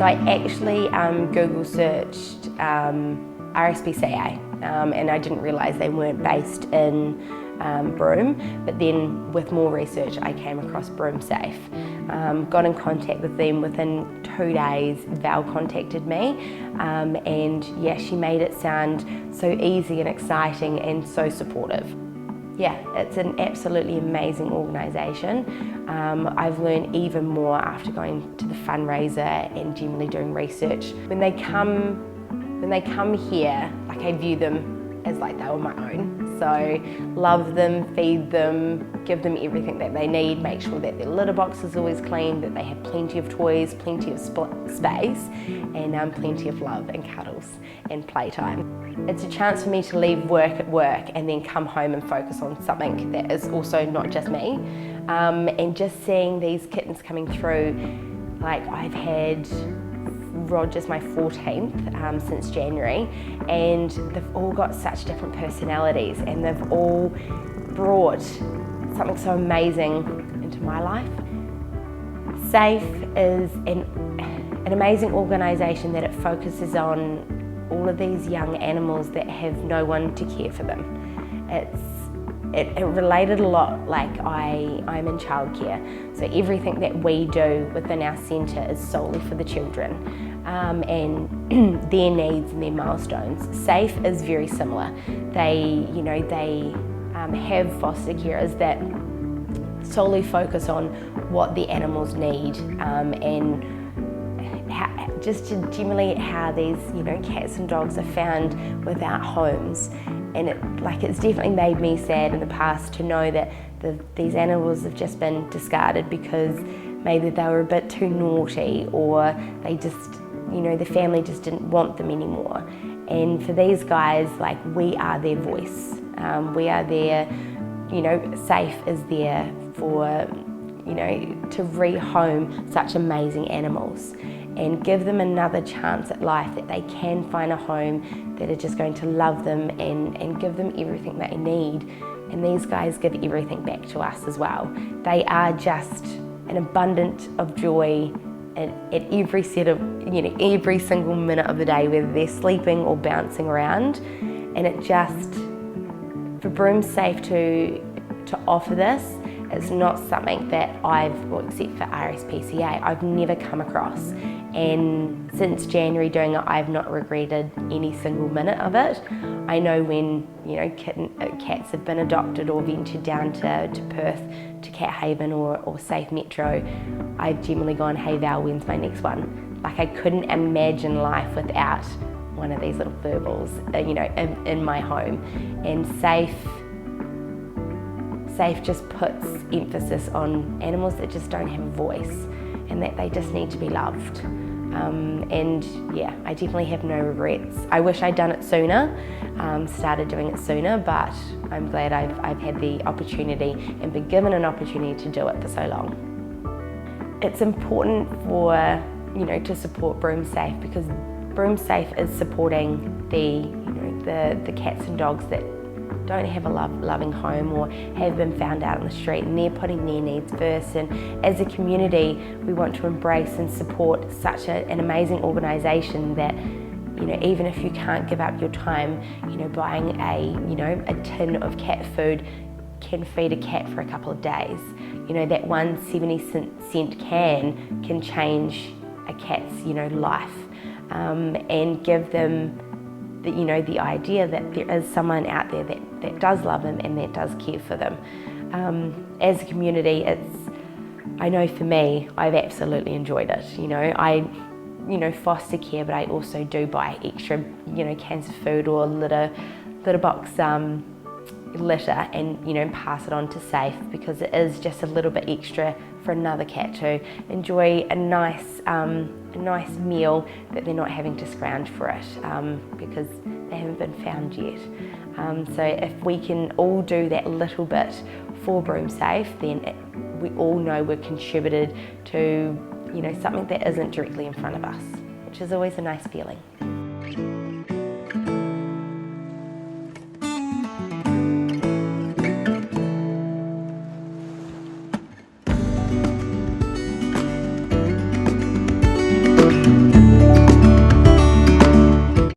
So I actually Google searched RSPCA and I didn't realise they weren't based in Broome, but then with more research I came across Broome Safe. Got in contact with them within 2 days. Val contacted me and yeah, she made it sound so easy and exciting and so supportive. Yeah, it's an absolutely amazing organisation. I've learned even more after going to the fundraiser and generally doing research. When they come here, like I view them as like they were my own. So love them, feed them, give them everything that they need, make sure that their litter box is always clean, that they have plenty of toys, plenty of space, and plenty of love and cuddles and playtime. It's a chance for me to leave work at work and then come home and focus on something that is also not just me. And just seeing these kittens coming through, like I've had Roger's my 14th since January, and they've all got such different personalities and they've all brought something so amazing into my life. Safe is an amazing organisation that it focuses on all of these young animals that have no one to care for them. It related a lot, like I'm in childcare, so everything that we do within our centre is solely for the children and their needs and their milestones. Safe is very similar. They have foster carers that solely focus on what the animals need and just generally how these cats and dogs are found without homes. And it's definitely made me sad in the past to know that these animals have just been discarded because maybe they were a bit too naughty, or they just, the family just didn't want them anymore. And for these guys, like, we are their voice. We are there, Safe is there for, to rehome such amazing animals and give them another chance at life, that they can find a home that are just going to love them and give them everything they need. And these guys give everything back to us as well. They are just an abundance of joy at every set of, every single minute of the day, whether they're sleeping or bouncing around. And it just, for Broome Safe to offer this, it's not something that except for RSPCA, I've never come across. And since January doing it, I've not regretted any single minute of it. I know when, cats have been adopted or ventured down to Perth, to Cat Haven or Safe Metro, I've generally gone, hey Val, when's my next one? Like, I couldn't imagine life without one of these little furballs, in my home. And Safe just puts emphasis on animals that just don't have a voice and that they just need to be loved. And yeah, I definitely have no regrets. I wish I'd done it sooner, started doing it sooner, but I'm glad I've had the opportunity and been given an opportunity to do it for so long. It's important for, to support Broome Safe, because Broome Safe is supporting the cats and dogs that don't have a loving home or have been found out on the street, and they're putting their needs first. And as a community, we want to embrace and support such an amazing organisation that, even if you can't give up your time, buying a tin of cat food can feed a cat for a couple of days. That 1 70-cent can change a cat's, life, and give them the idea that there is someone out there that does love them and that does care for them. As a community, I know for me, I've absolutely enjoyed it. I foster care, but I also do buy extra, cans of food or litter box litter and pass it on to Safe, because it is just a little bit extra for another cat to enjoy a nice meal, that they're not having to scrounge for it because they haven't been found yet. So if we can all do that little bit for Broome Safe, then we all know we've contributed to something that isn't directly in front of us, which is always a nice feeling.